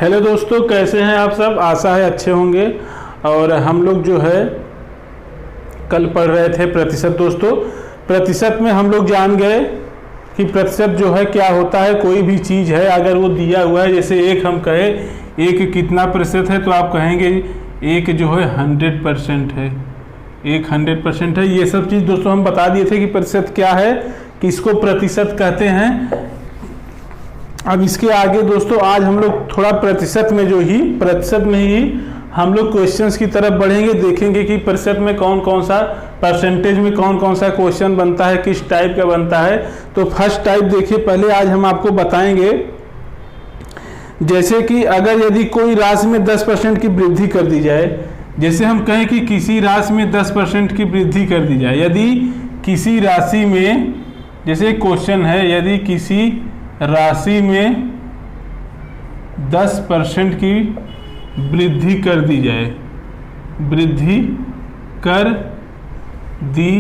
Hello दोस्तों, कैसे हैं आप सब। आशा है अच्छे होंगे। और हम लोग जो है कल पढ़ रहे थे प्रतिशत। दोस्तों, प्रतिशत में हम लोग जान गए कि प्रतिशत जो है क्या होता है। कोई भी चीज़ है अगर वो दिया हुआ है, जैसे एक हम कहे एक कितना प्रतिशत है, तो आप कहेंगे एक जो है 100% है, एक 100% है। ये सब चीज़ दोस्तों हम बता दिए थे कि प्रतिशत क्या है, किसको प्रतिशत कहते हैं। अब इसके आगे दोस्तों आज हम लोग थोड़ा प्रतिशत में ही हम लोग क्वेश्चंस की तरफ बढ़ेंगे। देखेंगे कि प्रतिशत में कौन कौन सा, परसेंटेज में कौन कौन सा क्वेश्चन बनता है, किस टाइप का बनता है। तो फर्स्ट टाइप देखिए, पहले आज हम आपको बताएंगे। जैसे कि अगर यदि कोई राशि में 10% की वृद्धि कर दी जाए, जैसे हम कहें कि किसी राशि में 10% की वृद्धि कर दी जाए। यदि किसी राशि में, जैसे क्वेश्चन है, यदि किसी राशि में 10% की वृद्धि कर दी जाए, वृद्धि कर दी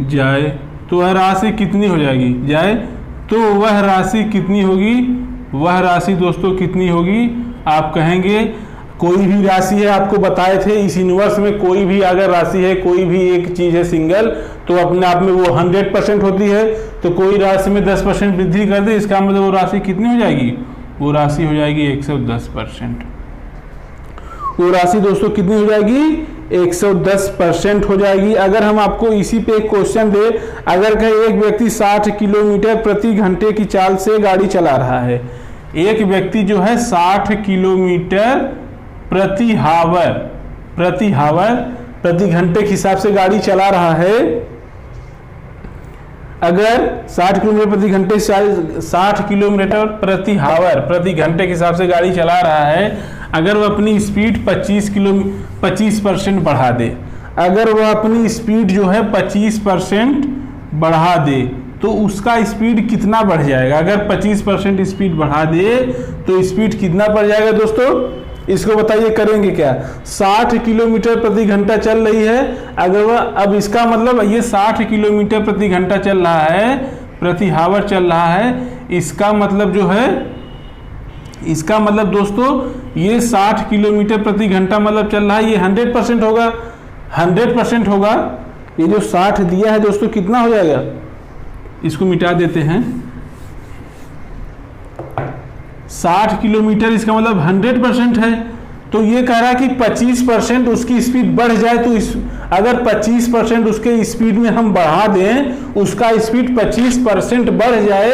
जाए, तो वह राशि कितनी हो जाए, तो वह राशि कितनी होगी। वह राशि दोस्तों कितनी होगी, आप कहेंगे कोई भी राशि है, आपको बताए थे इस यूनिवर्स में कोई भी अगर राशि है, कोई भी एक चीज़ है सिंगल, तो अपने आप में वो 100% होती है। तो कोई राशि में 10% वृद्धि कर दे, इसका मतलब वो राशि कितनी हो जाएगी, वो राशि हो जाएगी 110%। वो राशि दोस्तों कितनी हो जाएगी, 110% हो जाएगी। अगर हम आपको इसी पे एक क्वेश्चन दे, अगर कहे एक व्यक्ति 60 किलोमीटर प्रति घंटे की चाल से गाड़ी चला रहा है, एक व्यक्ति जो है 60 किलोमीटर प्रति घंटे के हिसाब से गाड़ी चला रहा है। अगर 60 किलोमीटर प्रति घंटे, 60 किलोमीटर प्रति घंटे के हिसाब से गाड़ी चला रहा है, अगर वह अपनी स्पीड 25% बढ़ा दे, अगर वह अपनी स्पीड जो है 25% बढ़ा दे, तो उसका स्पीड कितना बढ़ जाएगा। अगर 25% स्पीड बढ़ा दे तो स्पीड कितना बढ़ जाएगा दोस्तों, इसको बताइए, करेंगे क्या। 60 किलोमीटर प्रति घंटा चल रही है, अगर वह, अब इसका मतलब ये 60 किलोमीटर प्रति घंटा चल रहा है, प्रति हावर चल रहा है, इसका मतलब जो है, इसका मतलब दोस्तों ये 60 किलोमीटर प्रति घंटा मतलब चल रहा है, ये 100% होगा, 100% होगा। ये जो 60 दिया है दोस्तों कितना हो जाएगा, इसको मिटा देते हैं। 60 किलोमीटर इसका मतलब 100% है। तो ये कह रहा है कि 25% उसकी स्पीड बढ़ जाए, तो अगर 25% उसके स्पीड में हम बढ़ा दें, उसका स्पीड 25% बढ़ जाए,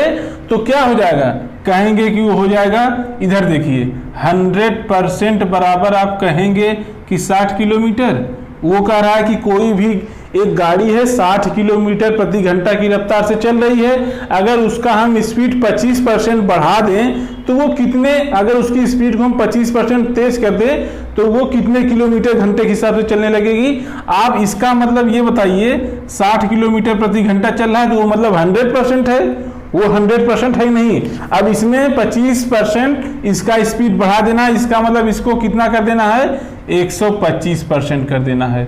तो क्या हो जाएगा, कहेंगे कि वो हो जाएगा, इधर देखिए 100% बराबर आप कहेंगे कि 60 किलोमीटर। वो कह रहा है कि कोई भी एक गाड़ी है 60 किलोमीटर प्रति घंटा की रफ्तार से चल रही है, अगर उसका हम स्पीड 25% बढ़ा दें, तो वो कितने, अगर उसकी स्पीड को हम 25% तेज कर दें, तो वो कितने किलोमीटर घंटे के हिसाब से चलने लगेगी। आप इसका मतलब ये बताइए, 60 किलोमीटर प्रति घंटा चल रहा है, तो वो मतलब 100% है, वो 100% है नहीं। अब इसमें 25% इसका स्पीड बढ़ा देना, इसका मतलब इसको कितना कर देना है, 125% कर देना है,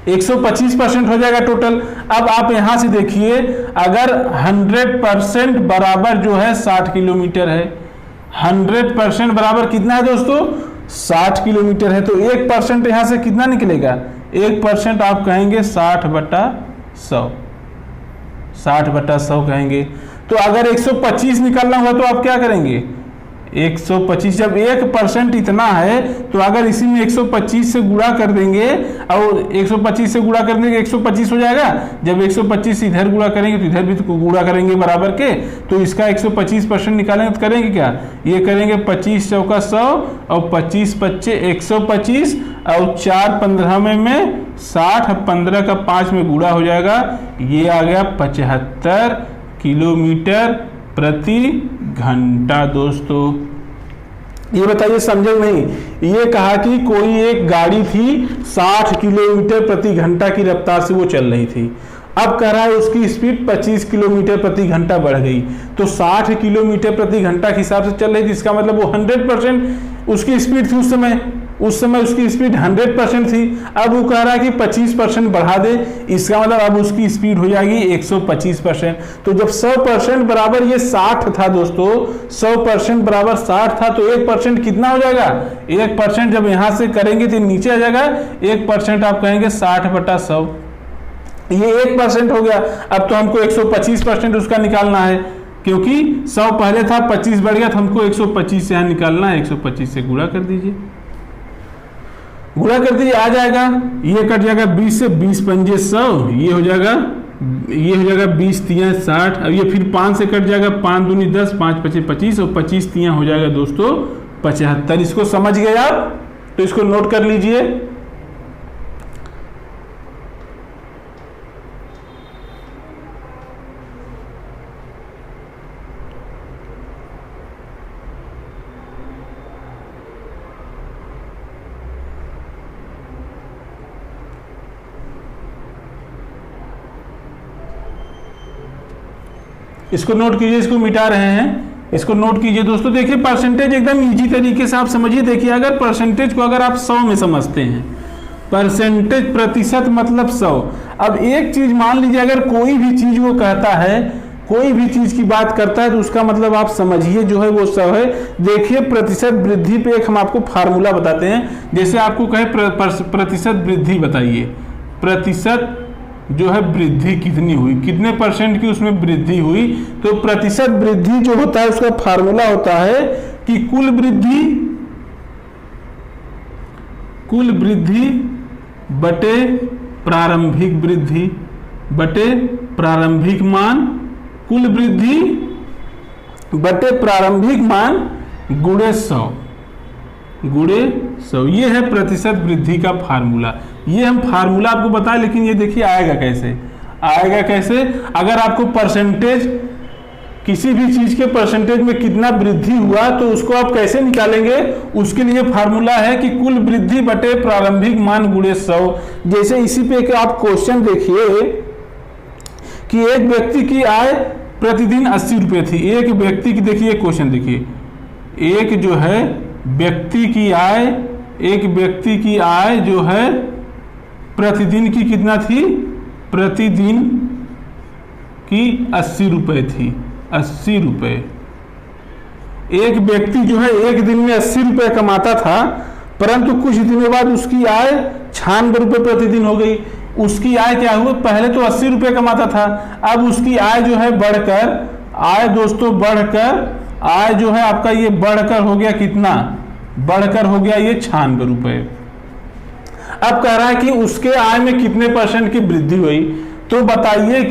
125% हो जाएगा टोटल। अब आप यहां से देखिए, अगर 100% बराबर जो है 60 किलोमीटर है, 100% बराबर कितना है दोस्तों, 60 किलोमीटर है, तो 1% यहां से कितना निकलेगा, 1% आप कहेंगे 60/100, 60/100 कहेंगे। तो अगर 125 निकालना हुआ तो आप क्या करेंगे, 125, जब 1% इतना है, तो अगर इसी में 125 से गुणा कर देंगे, और 125 से गुणा कर देंगे 125 हो जाएगा। जब 125 इधर गुणा करेंगे तो इधर भी तो गुणा करेंगे बराबर के, तो इसका 125% निकालेंगे तो करेंगे क्या, ये करेंगे 25 चौका 100 और 25 पच्चे 125 और 4 15 में 60, 15 का 5 में गुणा हो जाएगा, ये आ गया 75 किलोमीटर प्रति घंटा। दोस्तों ये बताइए, समझे नहीं। ये कहा कि कोई एक गाड़ी थी 60 किलोमीटर प्रति घंटा की रफ्तार से वो चल रही थी, अब कह रहा है उसकी स्पीड 25 किलोमीटर प्रति घंटा बढ़ गई, तो 60 किलोमीटर प्रति घंटा के हिसाब से चल रही थी, इसका मतलब वो 100% उसकी स्पीड थी उस समय, उस समय उसकी स्पीड 100% थी, अब वो कह रहा है कि 25% बढ़ा दे, इसका मतलब अब उसकी स्पीड हो जाएगी 125%। तो जब 100% बराबर ये 60 था दोस्तों, 100% बराबर 60 था, तो 1% कितना हो जाएगा, 1% जब यहाँ से करेंगे तो नीचे आ जाएगा, 1% आप कहेंगे 60/100, ये 1% हो गया। अब तो हमको 125% उसका निकालना है, क्योंकि 100 पहले था, 25 बढ़ गया, तो हमको 125 से यहाँ निकालना है, 125 से गुणा कर दीजिए, गुणा कर दीजिए, आ जाएगा, ये कट जाएगा 20 से, 20 पंजे 100, ये हो जाएगा 20 तियाँ 60, अब ये फिर 5 से कट जाएगा, 5 दूनी 10, 5 पचे 25 और 25 तियाँ हो जाएगा दोस्तों 75। इसको समझ गए आप, तो इसको नोट कर लीजिए। इसको नोट कीजिए, इसको मिटा रहे हैं, इसको नोट कीजिए दोस्तों। देखिए परसेंटेज एकदम इजी तरीके से आप समझिए। देखिए अगर परसेंटेज को अगर आप 100 में समझते हैं, परसेंटेज प्रतिशत मतलब 100। अब एक चीज मान लीजिए, अगर कोई भी चीज वो कहता है, कोई भी चीज की बात करता है, तो उसका मतलब आप समझिए जो है वो 100 है। देखिए प्रतिशत वृद्धि पे एक हम आपको फार्मूला बताते हैं। जैसे आपको कहे प्रतिशत वृद्धि बताइए, प्रतिशत जो है वृद्धि कितनी हुई, कितने % की उसमें वृद्धि हुई, तो प्रतिशत वृद्धि जो होता है उसका फार्मूला होता है कि कुल वृद्धि बटे प्रारंभिक वृद्धि बटे प्रारंभिक मान, कुल वृद्धि बटे प्रारंभिक मान गुणे 100, ये है प्रतिशत वृद्धि का फार्मूला। ये हम फार्मूला आपको बताएं, लेकिन ये देखिए आएगा कैसे, अगर आपको परसेंटेज, किसी भी चीज के परसेंटेज में कितना वृद्धि हुआ तो उसको आप कैसे निकालेंगे, उसके लिए फार्मूला है कि कुल वृद्धि बटे प्रारंभिक मान गुणे 100। जैसे इसी पे एक आप क्वेश्चन देखिए कि एक व्यक्ति की आय प्रतिदिन 80 रुपये थी। एक व्यक्ति की, देखिए क्वेश्चन देखिए, एक जो है व्यक्ति की आय, एक व्यक्ति की आय जो है प्रतिदिन की कितना थी, प्रतिदिन की 80 रुपये थी, 80 रुपये। एक व्यक्ति जो है एक दिन में 80 रुपये कमाता था, परंतु कुछ दिनों बाद उसकी आय 96 रुपये प्रतिदिन हो गई। उसकी आय क्या हुआ, पहले तो 80 रुपये कमाता था, अब उसकी आय जो है बढ़कर, आय दोस्तों बढ़कर, आय जो है आपका ये बढ़कर हो गया कितना, बढ़कर हो गया ये 96 रुपये। अब कह रहा है कि उसके आय में कितने % की वृद्धि हुई, तो बताइए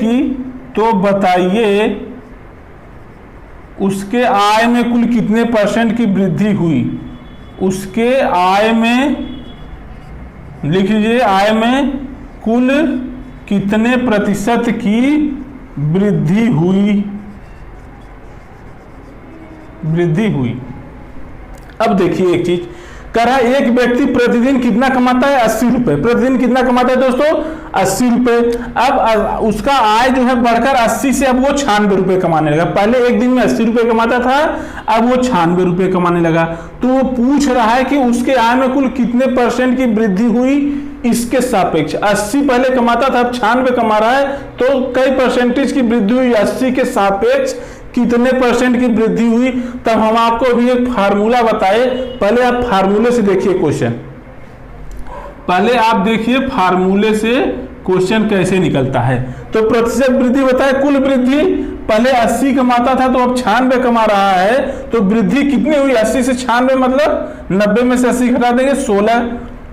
उसके आय में कुल कितने % की वृद्धि हुई, उसके आय में लिख लीजिए, आय में कुल कितने % की वृद्धि हुई। अब देखिए एक चीज कह रहा है, एक व्यक्ति प्रतिदिन कितना कमाता है, 80 रुपए, प्रतिदिन कितना कमाता है दोस्तों, 80 रुपए। अब उसका आय जो है बढ़कर 80 से अब वो 96 रुपए कमाने लगा। पहले एक दिन में 80 रुपए कमाता था, अब वो 96 रुपए कमाने लगा। तो वो पूछ रहा है कि उसके आय में कुल कितने % की वृद्धि हुई इसके सापेक्ष। 80 पहले कमाता था, अब 96 कमा रहा है, तो कई % की वृद्धि हुई, 80 के सापेक्ष कितने % की वृद्धि हुई। तब हम आपको अभी एक फार्मूला बताए, पहले आप फार्मूले से देखिए क्वेश्चन, पहले आप देखिए फार्मूले से क्वेश्चन कैसे निकलता है। तो प्रतिशत वृद्धि बताए, कुल वृद्धि पहले 80 कमाता था तो अब 96 कमा रहा है, तो वृद्धि कितनी हुई, 80 से 96 मतलब 90 में से 80 घटा देंगे,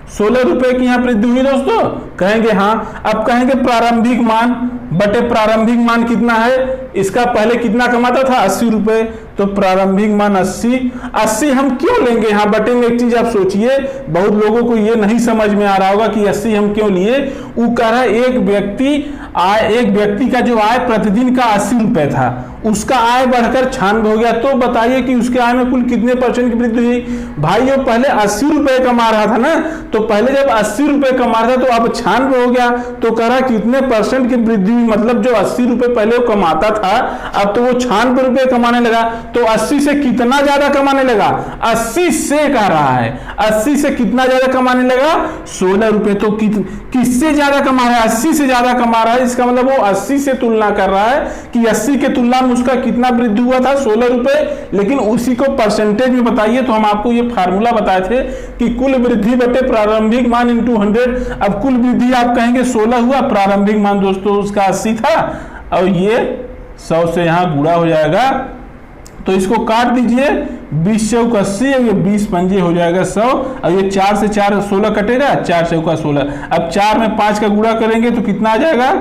16 रुपए की यहाँ वृद्धि हुई दोस्तों, कहेंगे हाँ। अब कहेंगे प्रारंभिक मान बटे प्रारंभिक मान कितना है, इसका पहले कितना कमाता था, 80 रुपए, तो प्रारंभिक मान 80 हम क्यों लेंगे यहाँ बटे में। एक चीज आप सोचिए, बहुत लोगों को ये नहीं समझ में आ रहा होगा कि 80 हम क्यों लिए। वो कह रहा है एक व्यक्ति का जो आय प्रतिदिन का 80 रुपए था, उसका आय बढ़कर 96 हो गया, तो बताइए कि उसके आय में कुल कितने परसेंट की वृद्धि हुई। भाई जो पहले 80 रुपए कमा रहा था ना, तो पहले जब 80 रुपए कमा रहा था तो अब 96 हो गया, तो कह रहा कितने परसेंट की वृद्धि हुई। मतलब जो 80 रुपए पहले वो कमाता था, अब तो वो 96 रुपए कमाने लगा, तो 80 से कितना ज्यादा कमाने लगा, 80 से कह रहा है 80 से कितना ज्यादा कमाने लगा, 16 रुपए। तो किससे ज्यादा कमा रहा है, 80 से ज्यादा कमा रहा है। इसका मतलब वो 80 से तुलना कर रहा है कि 80 के तुलना में उसका कितना वृद्धि हुआ था, 16 रुपए। लेकिन उसी को परसेंटेज में बताइए, तो हम आपको ये फार्मूला बताए थे कि कुल वृद्धि बटे प्रारंभिक मान इंटू 100। अब कुल वृद्धि आप कहेंगे 16 हुआ, प्रारंभिक मान दोस्तों उसका 80 था, और ये 100 से यहां गुणा हो जाएगा, तो इसको काट दीजिए, 20 चौक 80, और ये 20 पंजे हो जाएगा 100, और ये 4 से 4 16 कटेगा, 4 चौका 16। अब 4 में 5 का गुणा करेंगे तो कितना आ जाएगा,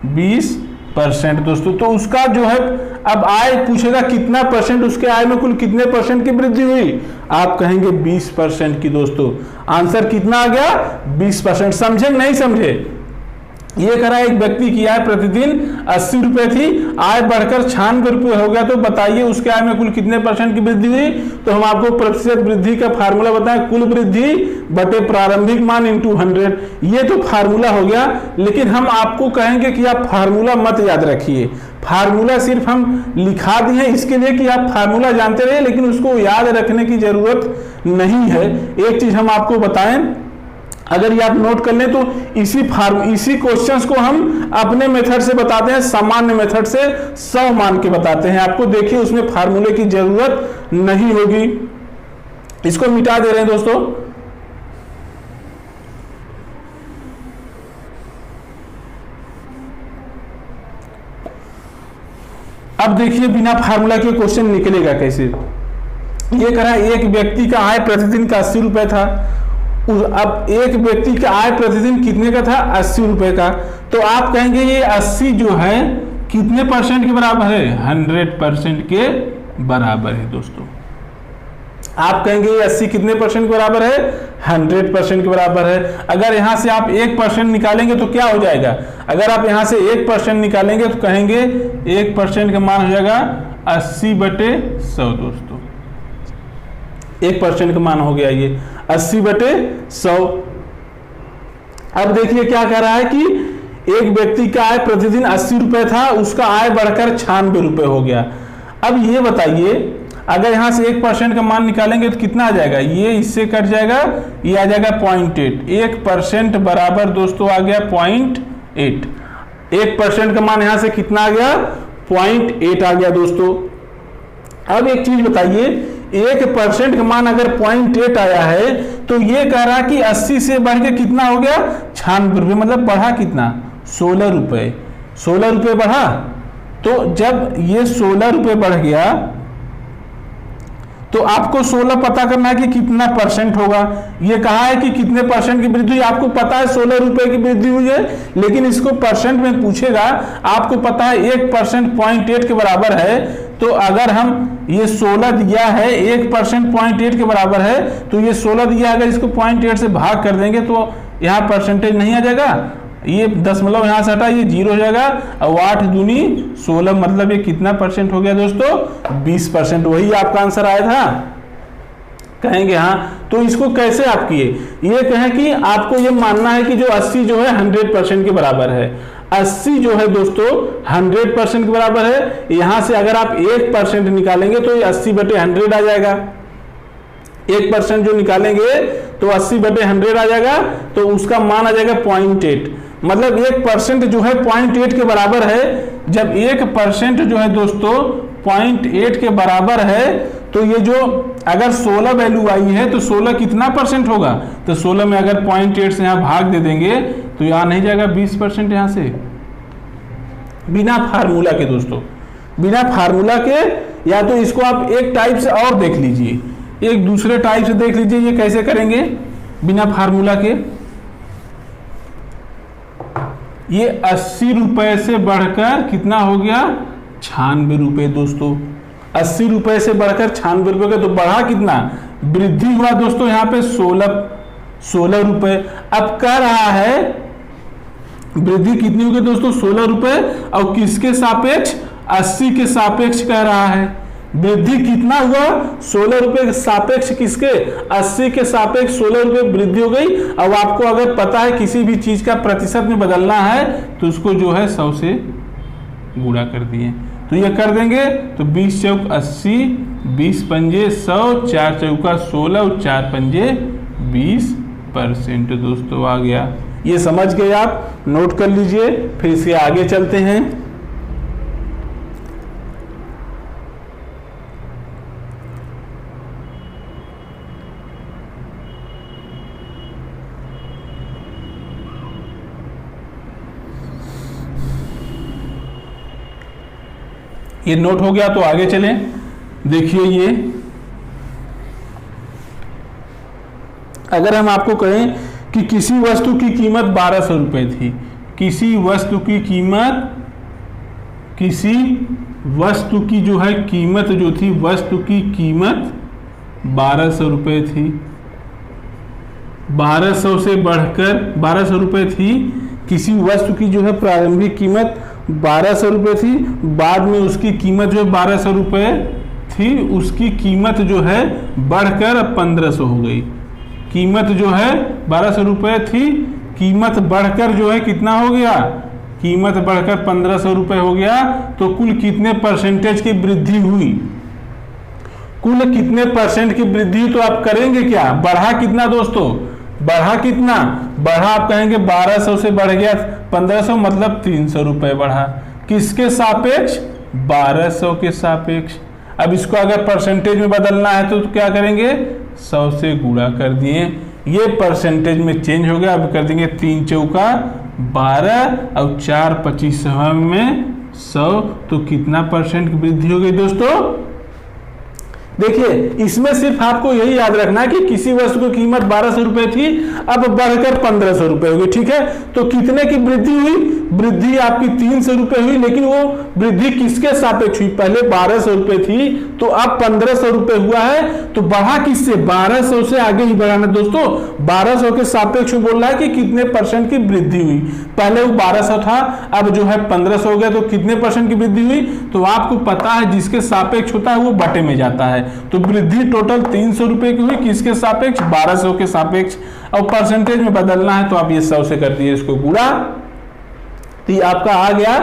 20% दोस्तों। तो उसका जो है अब आय पूछेगा कितना परसेंट, उसके आय में कुल कितने परसेंट की वृद्धि हुई, आप कहेंगे 20% की। दोस्तों आंसर कितना आ गया, 20%। समझे नहीं समझे। ये करा एक व्यक्ति की आय प्रतिदिन 80 रुपए थी, आय बढ़कर 96 रुपए हो गया, तो बताइए उसके आय में कुल कितने परसेंट की वृद्धि हुई। तो हम आपको प्रतिशत वृद्धि का फार्मूला बताएं, कुल वृद्धि बटे प्रारंभिक मान इंटू 100। ये तो फार्मूला हो गया, लेकिन हम आपको कहेंगे कि आप फार्मूला मत याद रखिए। फार्मूला सिर्फ हम लिखा दिए हैं इसके लिए कि आप फार्मूला जानते रहे, लेकिन उसको याद रखने की जरूरत नहीं है। एक चीज हम आपको बताएं, अगर ये आप नोट कर लें तो इसी क्वेश्चंस को हम अपने मेथड से बताते हैं, सामान्य मेथड से 100 मान के बताते हैं आपको। देखिए उसमें फार्मूले की जरूरत नहीं होगी। इसको मिटा दे रहे हैं दोस्तों। अब देखिए बिना फार्मूला के क्वेश्चन निकलेगा कैसे। ये करा एक व्यक्ति का आय प्रतिदिन का 80 रुपए था, अब एक व्यक्ति का आय प्रतिदिन कितने का था, 80 रुपए का। तो आप कहेंगे ये 80 जो है कितने परसेंट के बराबर है, 100% के बराबर है दोस्तों। आप कहेंगे ये 80 कितने परसेंट के बराबर है, 100% के बराबर है। अगर यहां से आप 1% निकालेंगे तो क्या हो जाएगा, अगर आप यहां से 1% निकालेंगे तो कहेंगे 1% का मान हो जाएगा 80/100 दोस्तों। 1% का मान हो गया ये 80/100। अब देखिए क्या कह रहा है कि एक व्यक्ति का आय प्रतिदिन 80 रुपए था, उसका आय बढ़कर 96 रुपए हो गया। अब ये बताइए अगर यहां से 1% का मान निकालेंगे तो कितना आ जाएगा, ये इससे कट जाएगा, ये आ जाएगा 0.8। 1% बराबर दोस्तों आ गया 0.8। 1% का मान यहां से कितना आ गया, 0.8 आ गया दोस्तों। अब एक चीज बताइए, 1% का मान अगर 0.8 आया है तो ये कह रहा कि 80 से बढ़ के कितना हो गया, 96 रुपए, मतलब बढ़ा कितना, 16 रुपए। 16 रुपए बढ़ा। तो जब ये 16 रुपए बढ़ गया तो आपको 16 पता करना है कि कितना परसेंट होगा। ये कहा है कि कितने परसेंट की वृद्धि हुई, आपको पता है 16 रुपए की वृद्धि हुई है, लेकिन इसको परसेंट में पूछेगा। आपको पता है 1% 0.8 के बराबर है, तो अगर हम ये 16 दिया है, 1% 0.8 के बराबर है, तो ये 16 दिया, अगर इसको 0.8 से भाग कर देंगे तो यहाँ परसेंटेज नहीं आ जाएगा, ये दशमलव यहाँ से हटा, ये 0 हो जाएगा। और 8 दूनी 16, मतलब ये कितना परसेंट हो गया दोस्तों, 20%। वही आपका आंसर आया था, कहेंगे हाँ। तो इसको कैसे आप किए, ये कहें कि आपको ये मानना है कि जो 80 जो है 100% के बराबर है। 80 जो है दोस्तों 100% के बराबर है। यहां से अगर आप 1% निकालेंगे तो ये 80/100 आ जाएगा। 1% जो निकालेंगे तो 80/100 आ जाएगा, तो उसका मान आ जाएगा 0.8। मतलब 1% जो है 0.8 के बराबर है। जब 1% जो है दोस्तों 0.8 के बराबर है, तो ये जो अगर 16 वैल्यू आई है तो 16 कितना परसेंट होगा, तो 16 में अगर 0.8 से यहाँ भाग दे देंगे तो यहाँ नहीं जाएगा 20% यहाँ से, बिना फार्मूला के दोस्तों, बिना फार्मूला के। या तो इसको आप एक टाइप से और देख लीजिए, एक दूसरे टाइप से देख लीजिए, ये कैसे करेंगे बिना फार्मूला के। ये 80 रुपए से बढ़कर कितना हो गया, 96 रुपए दोस्तों। 80 रुपए से बढ़कर 96 रुपए का, तो बढ़ा कितना, वृद्धि हुआ दोस्तों यहाँ पे 16 रुपए। अब कह रहा है वृद्धि कितनी होगी दोस्तों 16 रुपए, और किसके सापेक्ष 80 के सापेक्ष कह रहा है। वृद्धि कितना हुआ 16 रुपए के सापेक्ष किसके 80 के सापेक्ष 16 रुपए वृद्धि हो गई। अब आपको अगर पता है किसी भी चीज का प्रतिशत में बदलना है तो उसको जो है 100 से गुणा कर दिए, तो ये कर देंगे तो 20 चौक 80, 20 पंजे 100, 4 चौका 16 और 4 पंजे 20% दोस्तों आ गया। ये समझ गए आप, नोट कर लीजिए। फिर इसके आगे चलते हैं। ये नोट हो गया तो आगे चलें। देखिए ये अगर हम आपको कहें कि किसी वस्तु की कीमत 1200 रुपए थी, किसी वस्तु की कीमत, किसी वस्तु की जो है कीमत जो थी, वस्तु की कीमत 1200 रुपए थी, 1200 से बढ़कर 1200 रुपए थी। किसी वस्तु की जो है प्रारंभिक कीमत 1200 रुपए थी, बाद में उसकी कीमत जो है 1200 रुपए थी, उसकी कीमत जो है बढ़कर 1500 हो गई। कीमत जो है 1200 रुपए थी, कीमत बढ़कर जो है कितना हो गया, कीमत बढ़कर 1500 रुपए हो गया। तो कुल कितने परसेंटेज की वृद्धि हुई, कुल कितने परसेंट की वृद्धि, तो आप करेंगे क्या, बढ़ा कितना दोस्तों, बढ़ा कितना, बढ़ा आप कहेंगे 1200 से बढ़ गया 1500, मतलब 300 रुपए बढ़ा। किसके सापेक्ष, 1200 के सापेक्ष। अब इसको अगर परसेंटेज में बदलना है तो क्या करेंगे, 100 से गुणा कर दिए, ये परसेंटेज में चेंज हो गया। अब कर देंगे 3 चौका 12 और 4 25 में 100, तो कितना परसेंट की वृद्धि हो गई दोस्तों। देखिए इसमें सिर्फ आपको यही याद रखना है कि किसी वस्तु की कीमत 1200 रुपए थी, अब बढ़कर 1500 रुपए हो गई, ठीक है। तो कितने की वृद्धि हुई, वृद्धि आपकी 300 रुपए हुई, लेकिन वो वृद्धि किसके सापेक्ष हुई, पहले 1200 रुपए थी तो अब 1500 रुपए हुआ है, तो बढ़ा किससे, 1200 से आगे ही बढ़ाना दोस्तों। 1200 के सापेक्ष में बोल रहा है कि कितने परसेंट की वृद्धि हुई, पहले वो 1200 था, अब जो है 1500 हो गया, तो कितने परसेंट की वृद्धि हुई, तो आपको पता है जिसके सापेक्ष होता है वो बटे में जाता है। तो वृद्धि टोटल 300 रुपए की हुई, किसके सापेक्ष, 1200 के सापेक्ष। और परसेंटेज में बदलना है तो आप ये 100 से कर दिए इसको गुणा, तो ये आपका आ गया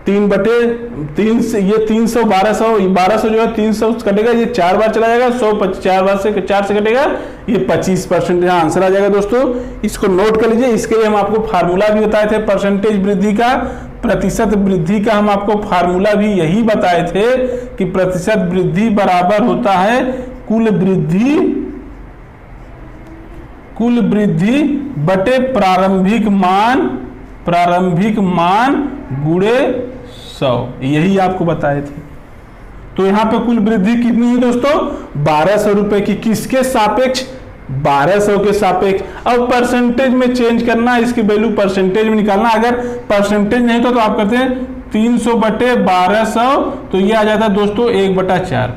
3/3 से, ये 300 1200 जो है 300 कटेगा, ये 4 बार चला जाएगा, 100 4 बार से 4 से कटेगा, ये 25% यहाँ आंसर आ जाएगा दोस्तों। इसको नोट कर लीजिए। इसके लिए हम आपको फार्मूला भी बताए थे परसेंटेज वृद्धि का, प्रतिशत वृद्धि का हम आपको फार्मूला भी यही बताए थे कि प्रतिशत वृद्धि बराबर होता है कुल वृद्धि बटे प्रारंभिक मान गुणे 100, यही आपको बताए थे। तो यहाँ पे कुल वृद्धि कितनी है दोस्तों, 1200 रुपए की, किसके सापेक्ष, 1200 के सापेक्ष। अब परसेंटेज में चेंज करना, इसकी वैल्यू परसेंटेज में निकालना। अगर परसेंटेज नहीं तो आप करते हैं 300 बटे 1200, तो ये आ जाता है दोस्तों 1/4।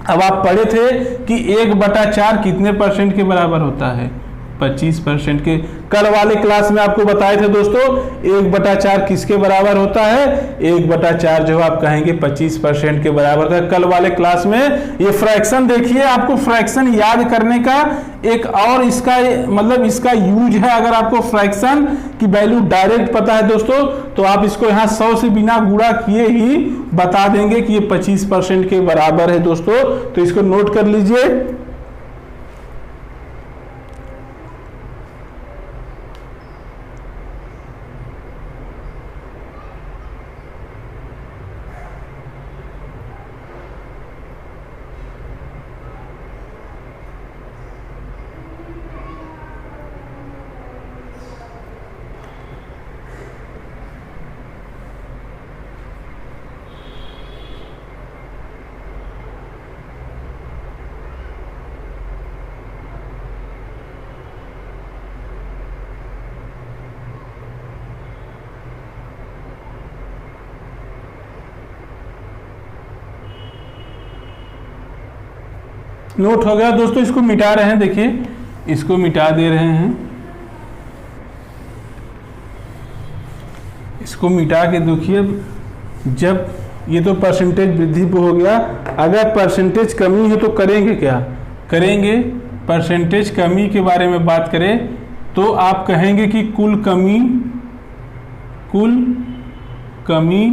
अब आप पढ़े थे कि 1/4 कितने परसेंट के बराबर होता है, 25% के। कल वाले क्लास में आपको बताए थे दोस्तों 1/4 किसके बराबर होता है, 1/4 जो आप कहेंगे 25% के बराबर था कल वाले क्लास में। ये फ्रैक्शन देखिए, आपको फ्रैक्शन याद करने का एक और इसका मतलब इसका यूज है। अगर आपको फ्रैक्शन की वैल्यू डायरेक्ट पता है दोस्तों, तो आप इसको यहाँ 100 से बिना गुणा किए ही बता देंगे कि ये 25% के बराबर है दोस्तों। तो इसको नोट कर लीजिए। नोट हो गया दोस्तों। इसको मिटा रहे हैं, देखिए इसको मिटा दे रहे हैं। इसको मिटा के देखिए, जब ये तो परसेंटेज वृद्धि पे हो गया, अगर परसेंटेज कमी है तो करेंगे क्या, करेंगे परसेंटेज कमी के बारे में बात करें तो आप कहेंगे कि कुल कमी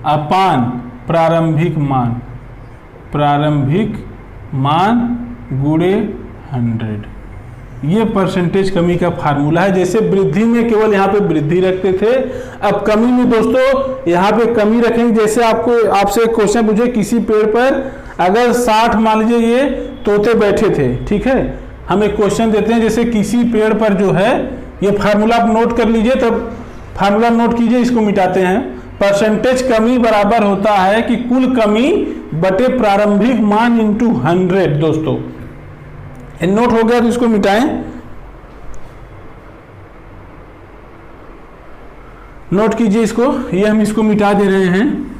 अपान प्रारंभिक मान गुणे 100, ये परसेंटेज कमी का फार्मूला है। जैसे वृद्धि में केवल यहाँ पे वृद्धि रखते थे, अब कमी में दोस्तों यहाँ पे कमी रखेंगे। जैसे आपसे एक क्वेश्चन पूछे, किसी पेड़ पर अगर 60 मान लीजिए ये तोते बैठे थे, ठीक है, हम एक क्वेश्चन देते हैं, जैसे किसी पेड़ पर जो है, ये फार्मूला आप नोट कर लीजिए, तब फार्मूला नोट कीजिए, इसको मिटाते हैं। परसेंटेज कमी बराबर होता है कि कुल कमी बटे प्रारंभिक मान इंटू 100 दोस्तों। नोट हो गया तो इसको मिटाएं, नोट कीजिए इसको, ये हम इसको मिटा दे रहे हैं।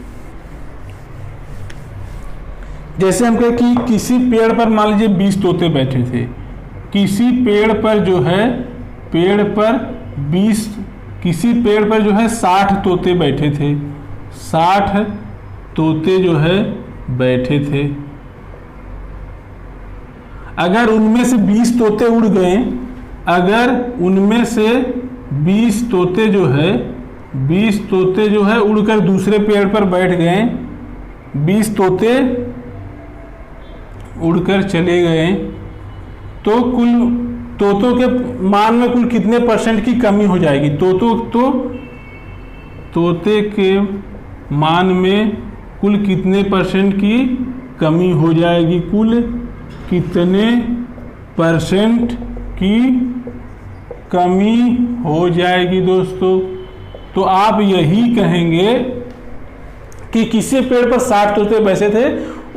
जैसे हम कहें कि किसी पेड़ पर मान लीजिए 20 तोते बैठे थे, किसी पेड़ पर जो है 60 तोते बैठे थे, 60 तोते जो है बैठे थे। अगर उनमें से 20 तोते उड़ गए, अगर उनमें से 20 तोते जो है उड़कर दूसरे पेड़ पर बैठ गए, 20 तोते उड़कर चले गए, तो कुल तोतों के मान में कुल कितने परसेंट की कमी हो जाएगी? तोते के मान में कुल कितने परसेंट की कमी हो जाएगी? कुल कितने परसेंट की कमी हो जाएगी दोस्तों? तो आप यही कहेंगे कि किसी पेड़ पर 60 तोते बैठे थे,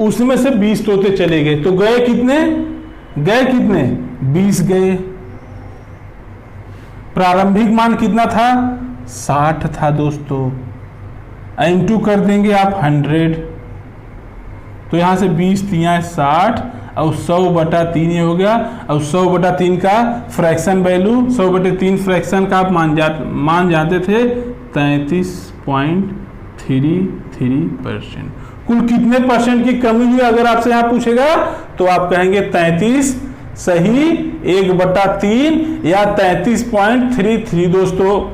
उसमें से 20 तोते चले गए, तो गए कितने? 20 गए। प्रारंभिक मान कितना था? 60 था दोस्तों। इंटू कर देंगे आप 100, तो यहां से 20 3 60 और 100/3 ये हो गया। और 100/3 का फ्रैक्शन वैल्यू, 100/3 फ्रैक्शन का आप मान जाते थे 33.33%। कुल कितने परसेंट की कमी हुई अगर आपसे यहाँ पूछेगा तो आप कहेंगे 33 सही 1/3 या 33.33 दोस्तों।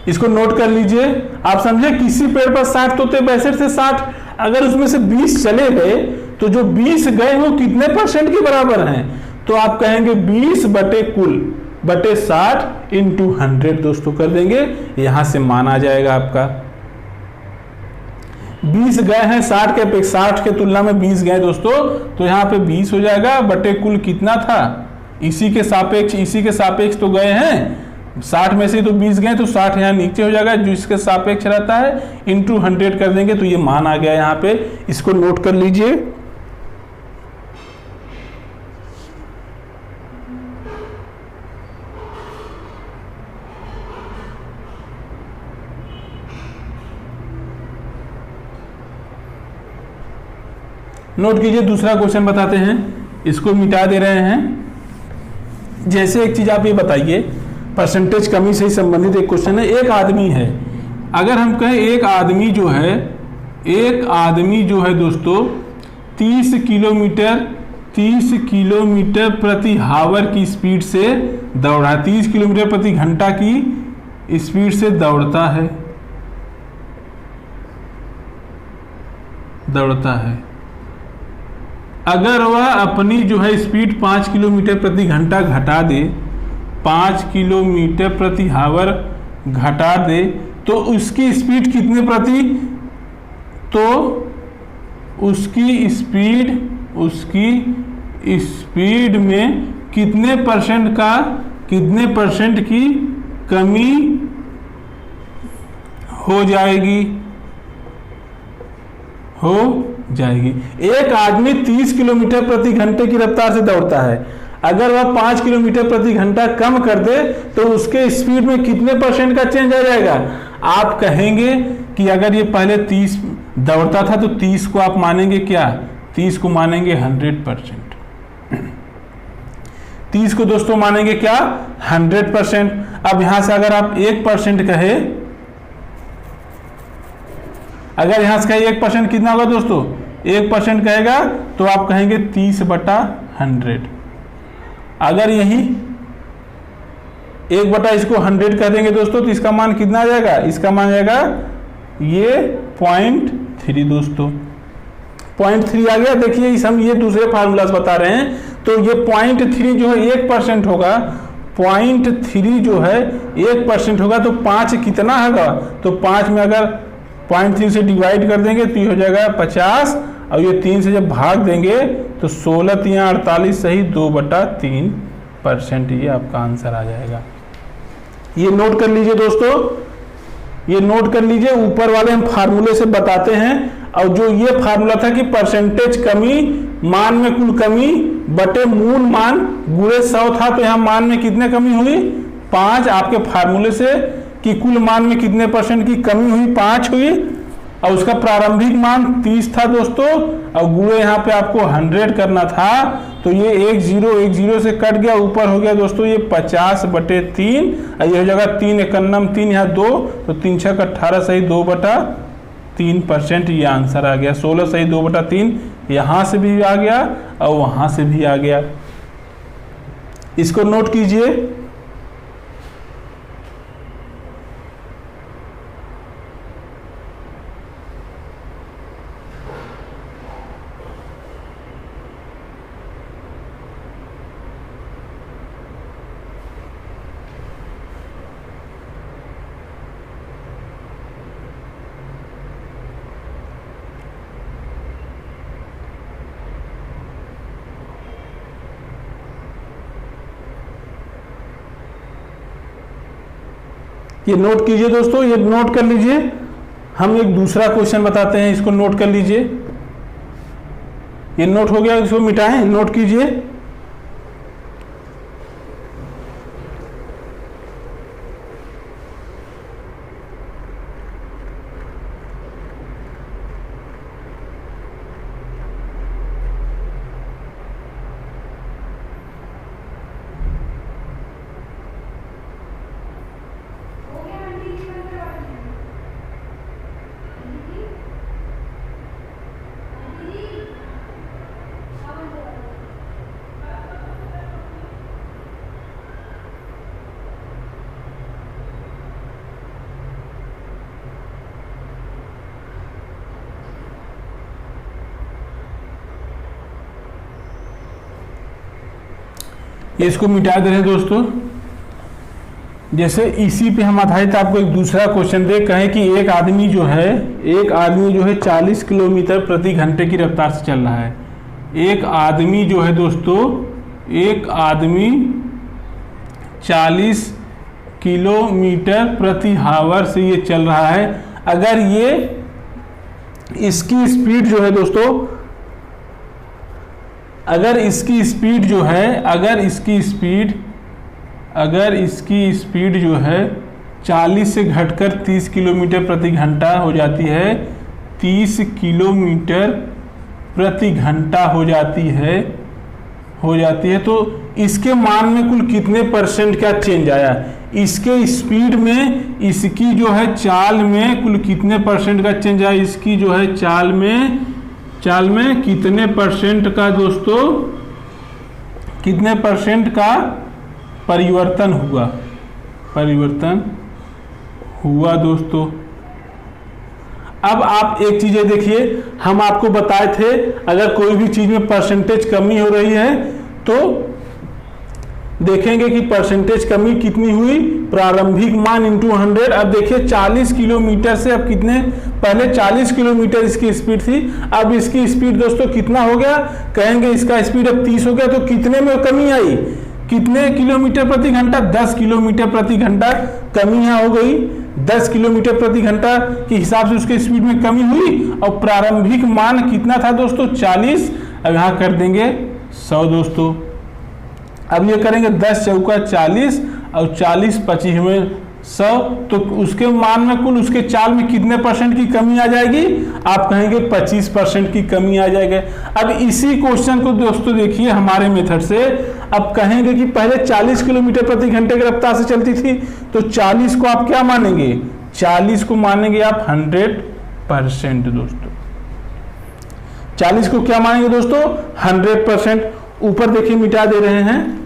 इसको नोट कर लीजिए। आप समझे, किसी पेड़ पर 60 तोते बैठे थे, 60, अगर उसमें से 20 चले गए तो जो 20 गए वो कितने परसेंट के बराबर हैं? तो आप कहेंगे 20 बटे कुल बटे 60 इंटू 100 दोस्तों कर देंगे, यहां से मान आ जाएगा आपका। 20 गए हैं 60 के तुलना में 20 गए दोस्तों, तो यहाँ पे 20 हो जाएगा बटे कुल कितना था, इसी के सापेक्ष तो गए हैं, 60 में से तो 20 गए, तो 60 यहाँ नीचे हो जाएगा जो इसके सापेक्ष रहता है, इंटू 100 कर देंगे तो ये मान आ गया यहाँ पे। इसको नोट कर लीजिए। नोट कीजिए, दूसरा क्वेश्चन बताते हैं, इसको मिटा दे रहे हैं। जैसे एक चीज आप ये बताइए, परसेंटेज कमी से ही संबंधित एक क्वेश्चन है। एक आदमी है, अगर हम कहें एक आदमी जो है दोस्तों 30 किलोमीटर प्रति हावर की स्पीड से दौड़ा, 30 किलोमीटर प्रति घंटा की स्पीड से दौड़ता है। अगर वह अपनी जो है स्पीड 5 किलोमीटर प्रति घंटा घटा दे, 5 किलोमीटर प्रति हावर घटा दे, तो उसकी स्पीड कितने प्रति, तो उसकी स्पीड में कितने परसेंट की कमी हो जाएगी। एक आदमी 30 किलोमीटर प्रति घंटे की रफ्तार से दौड़ता है, अगर वह 5 किलोमीटर प्रति घंटा कम कर दे तो उसके स्पीड में कितने परसेंट का चेंज आ जाएगा? आप कहेंगे कि अगर ये पहले 30 दौड़ता था तो 30 को आप मानेंगे क्या? 30 को मानेंगे 100%। 30 को दोस्तों मानेंगे क्या? 100%। अब यहां से अगर आप 1% कहे अगर यहाँ से कहे 1% कितना होगा दोस्तों, 1% कहेगा तो आप कहेंगे 30/100। अगर यही 1 बटा इसको 100 कह देंगे दोस्तों, तो इसका मान कितना आ जाएगा, इसका मान आएगा ये 0.3 दोस्तों, 0.3 आ गया। देखिए इस हम ये दूसरे फार्मूलास बता रहे हैं, तो ये 0.3 जो है 1% होगा, 0.3 जो है 1% होगा, तो 5 कितना होगा, तो 5 में अगर 0.3 से डिवाइड कर देंगे तो ये हो जाएगा 50, और ये 3 से जब भाग देंगे तो 16×3=48, सही 2/3%, ये आपका आंसर आ जाएगा। ये नोट कर लीजिए दोस्तों, ये नोट कर लीजिए, ऊपर वाले हम फार्मूले से बताते हैं। और जो ये फार्मूला था कि परसेंटेज कमी मान में कुल कमी बटे मूल मान गुणे 100 था, तो यहाँ मान में कितने कमी हुई, 5। आपके फार्मूले से कि कुल मान में कितने % की कमी हुई, 5 हुई, और उसका प्रारंभिक मान 30 था दोस्तों, और गुणे यहाँ पे आपको 100 करना था, तो ये 1 0 से कट गया, ऊपर हो गया दोस्तों ये 50/3, और ये हो जाएगा 3 एकन्नम 3, यहाँ 2, तो 3 6 18, सही 2/3%, ये आंसर आ गया। 16 सही 2/3, यहाँ से भी आ गया और वहाँ से भी आ गया। इसको नोट कीजिए। ये नोट कीजिए दोस्तों, ये नोट कर लीजिए। हम एक दूसरा क्वेश्चन बताते हैं, इसको नोट कर लीजिए। ये नोट हो गया, इसको मिटाएं, नोट कीजिए। ये इसको मिटा दे रहे हैं दोस्तों। जैसे इसी पे हम आधारित आपको एक दूसरा क्वेश्चन दे, कहें कि एक आदमी जो है 40 किलोमीटर प्रति घंटे की रफ्तार से चल रहा है। एक आदमी जो है दोस्तों, एक आदमी 40 किलोमीटर प्रति आवर से ये चल रहा है। अगर ये इसकी स्पीड जो है दोस्तों, अगर इसकी स्पीड जो है 40 से घटकर 30 किलोमीटर प्रति घंटा हो जाती है, 30 किलोमीटर प्रति घंटा हो जाती है, तो इसके मान में कुल कितने % का चेंज आया, इसके स्पीड में, इसकी जो है चाल में कुल कितने % का चेंज आया, इसकी जो है चाल में कितने % का दोस्तों, कितने % का परिवर्तन हुआ दोस्तों। अब आप एक चीजें देखिए, हम आपको बताए थे अगर कोई भी चीज में परसेंटेज कमी हो रही है तो देखेंगे कि परसेंटेज कमी कितनी हुई, प्रारंभिक मान इंटू 100। अब देखिए 40 किलोमीटर से अब कितने, पहले 40 किलोमीटर इसकी स्पीड थी, अब इसकी स्पीड दोस्तों कितना हो गया, कहेंगे इसका स्पीड अब 30 हो गया, तो कितने में कमी आई, कितने किलोमीटर प्रति घंटा, 10 किलोमीटर प्रति घंटा कमी यहाँ हो गई। 10 किलोमीटर प्रति घंटा के हिसाब से उसके स्पीड में कमी हुई, और प्रारंभिक मान कितना था दोस्तों 40, अब यहाँ कर देंगे 100 दोस्तों। अब ये करेंगे 10 चौका 40 और 40 25 में 100, तो उसके मान में कुल उसके चाल में कितने % की कमी आ जाएगी, आप कहेंगे 25% की कमी आ जाएगी। अब इसी क्वेश्चन को दोस्तों देखिए हमारे मेथड से, अब कहेंगे कि पहले 40 किलोमीटर प्रति घंटे की रफ्तार से चलती थी, तो 40 को आप क्या मानेंगे, 40 को मानेंगे आप परसेंट दोस्तों। 40 को क्या मानेंगे दोस्तों? 100%। ऊपर देखिए मिटा दे रहे हैं,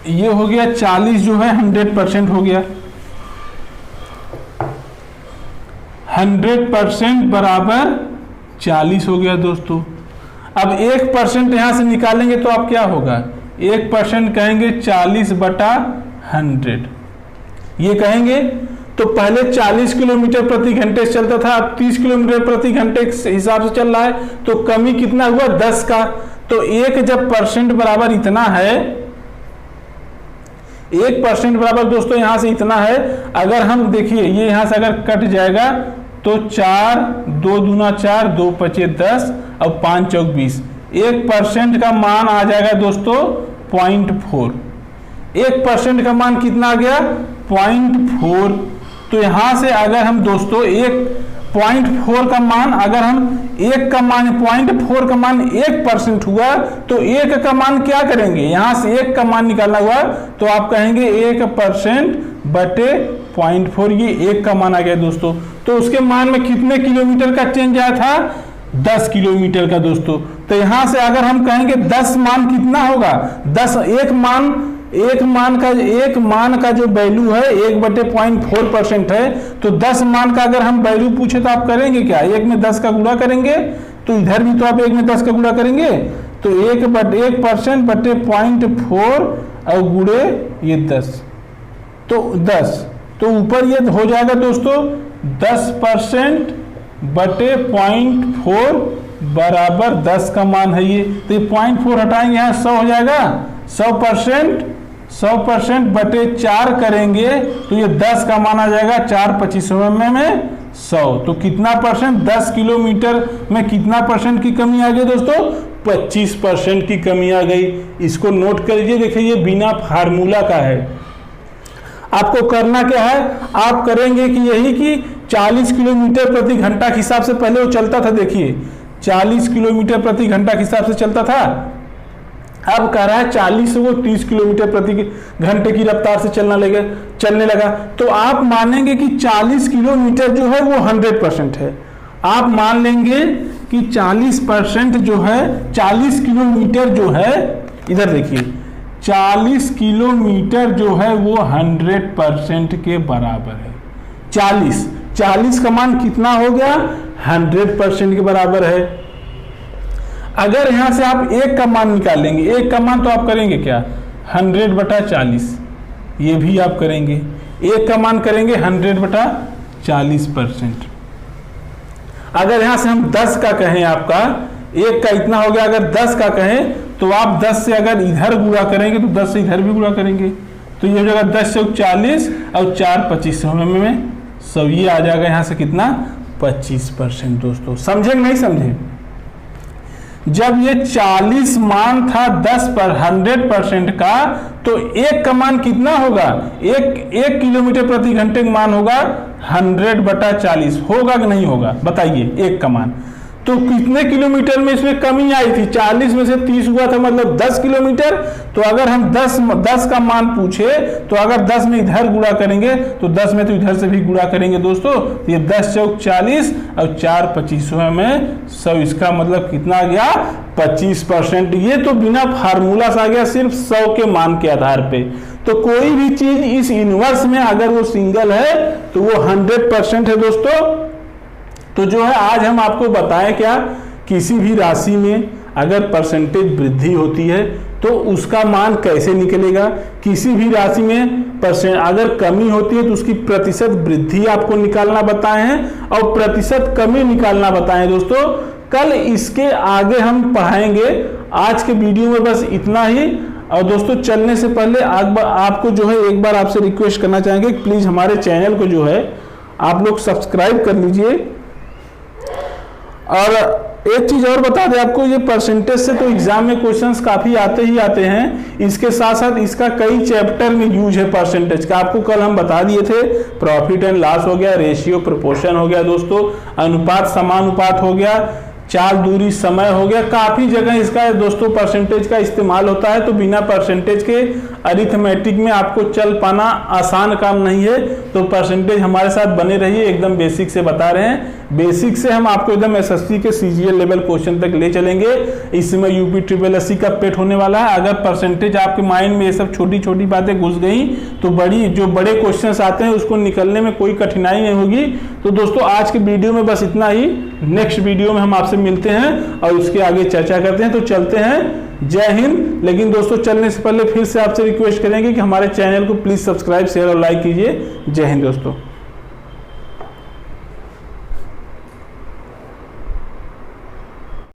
ये हो गया 40 जो है 100% हो गया। 100% बराबर 40 हो गया दोस्तों। अब 1% यहां से निकालेंगे तो अब क्या होगा? 1% कहेंगे 40/100 ये कहेंगे। तो पहले 40 किलोमीटर प्रति घंटे से चलता था, अब 30 किलोमीटर प्रति घंटे के हिसाब से चल रहा है, तो कमी कितना हुआ? 10 का। तो 1 जब परसेंट बराबर इतना है, 1% बराबर दोस्तों यहां से इतना है। अगर हम देखिए ये यहां से अगर कट जाएगा तो 4, 2 दूना 4, 2 पचे 10 और 5 चौक 20। 1% का मान आ जाएगा दोस्तों 0.4। 1% का मान कितना आ गया? 0.4। तो यहां से अगर हम दोस्तों 0.4 का मान, अगर हम 1 का मान 0.4 का मान 1% हुआ तो 1 का मान क्या करेंगे? यहां से 1 का मान निकालना हुआ तो आप कहेंगे 1% बटे 0.4, ये 1 का मान आ गया दोस्तों। तो उसके मान में कितने किलोमीटर का चेंज आया था? 10 किलोमीटर का दोस्तों। तो यहां से अगर हम कहेंगे 10 मान कितना होगा? 10, एक मान का जो वैल्यू है 1/0.4% है, तो 10 मान का अगर हम वैल्यू पूछे तो आप करेंगे क्या? 1 में 10 का गुणा करेंगे, तो इधर भी तो आप 1 में 10 का गुणा करेंगे, तो 1% बटे 0.4 और गुणे ये 10, तो 10, तो ऊपर ये हो जाएगा दोस्तों 10% बटे 0.4 बराबर 10 का मान है ये। तो ये 0.4 हटाएंगे, यहाँ 100 हो जाएगा। 100% बटे 4 करेंगे तो ये 10 का मान आ जाएगा। 4 25 में 100, तो कितना परसेंट? 10 किलोमीटर में कितना परसेंट की कमी आ गई दोस्तों? 25% की कमी आ गई। इसको नोट कर लीजिए। देखिए ये बिना फार्मूला का है। आपको करना क्या है? आप करेंगे कि यही कि 40 किलोमीटर प्रति घंटा के हिसाब से पहले वो चलता था। देखिए 40 किलोमीटर प्रति घंटा के हिसाब से चलता था, अब कह रहा है 40 से वो 30 किलोमीटर प्रति घंटे की रफ्तार से चलने लगा। तो आप मानेंगे कि 40 किलोमीटर जो है वो 100% है। आप मान लेंगे कि 40% जो है, 40 किलोमीटर जो है, इधर देखिए 40 किलोमीटर जो है वो 100% के बराबर है। 40 का मान कितना हो गया? 100% के बराबर है। अगर यहां से आप 1 का मान निकालेंगे, 1 का मान तो आप करेंगे क्या? 100/40, ये भी आप करेंगे। 1 का मान करेंगे 100/40%। अगर यहां से हम 10 का कहें, आपका 1 का इतना हो गया, अगर 10 का कहें तो आप 10 से अगर इधर गुणा करेंगे तो 10 से इधर भी गुणा करेंगे, तो ये हो जाएगा 10 चौक 40 और 4 25 में 100, ये आ जाएगा यहाँ से कितना? 25% दोस्तों। समझे नहीं समझे? जब ये 40 मान था 100% का, तो 1 का मान कितना होगा? 1 किलोमीटर प्रति घंटे का मान होगा 100/40। होगा कि नहीं होगा बताइए? 1 का मान तो कितने किलोमीटर में इसमें कमी आई थी? 40 में से 30 हुआ था, मतलब 10 किलोमीटर। तो अगर हम 10 का मान पूछे तो अगर 10 में इधर गुणा करेंगे तो 10 में तो इधर से भी गुणा करेंगे दोस्तों। तो ये 10 चौक 40 और 4 25 में 100, इसका मतलब कितना आ गया? 25%। ये तो बिना फार्मूला से आ गया, सिर्फ 100 के मान के आधार पे। तो कोई भी चीज इस इनवर्स में अगर वो सिंगल है तो वो 100% है दोस्तों। तो जो है आज हम आपको बताएं क्या, किसी भी राशि में अगर परसेंटेज वृद्धि होती है तो उसका मान कैसे निकलेगा, किसी भी राशि में अगर कमी होती है तो उसकी प्रतिशत वृद्धि आपको निकालना बताए हैं और प्रतिशत कमी निकालना बताएं दोस्तों। कल इसके आगे हम पढ़ाएंगे। आज के वीडियो में बस इतना ही। और दोस्तों चलने से पहले आपको जो है एक बार आपसे रिक्वेस्ट करना चाहेंगे, प्लीज हमारे चैनल को जो है आप लोग सब्सक्राइब कर लीजिए। और एक चीज और बता दें आपको, ये परसेंटेज से तो एग्जाम में क्वेश्चंस काफी आते ही आते हैं। इसके साथ साथ इसका कई चैप्टर में यूज है परसेंटेज का। आपको कल हम बता दिए थे, प्रॉफिट एंड लॉस हो गया, रेशियो प्रोपोर्शन हो गया दोस्तों, अनुपात समानुपात हो गया, चाल दूरी समय हो गया। काफी जगह इसका दोस्तों परसेंटेज का इस्तेमाल होता है। तो बिना परसेंटेज के अरिथमेटिक में आपको चल पाना आसान काम नहीं है। तो परसेंटेज हमारे साथ बने रहिए, एकदम बेसिक से बता रहे हैं। बेसिक से हम आपको एकदम एसएससी के सीजीएल लेवल क्वेश्चन तक ले चलेंगे। इसमें यूपी ट्रिपल एससी का पेट होने वाला है। अगर परसेंटेज आपके माइंड में ये सब छोटी छोटी बातें घुस गई तो जो बड़े क्वेश्चंस आते हैं उसको निकलने में कोई कठिनाई नहीं होगी। तो दोस्तों आज के वीडियो में बस इतना ही। नेक्स्ट वीडियो में हम आपसे मिलते हैं और उसके आगे चर्चा करते हैं। तो चलते हैं, जय हिंद। लेकिन दोस्तों चलने से पहले फिर से आपसे रिक्वेस्ट करेंगे कि हमारे चैनल को प्लीज सब्सक्राइब, शेयर और लाइक कीजिए। जय हिंद दोस्तों।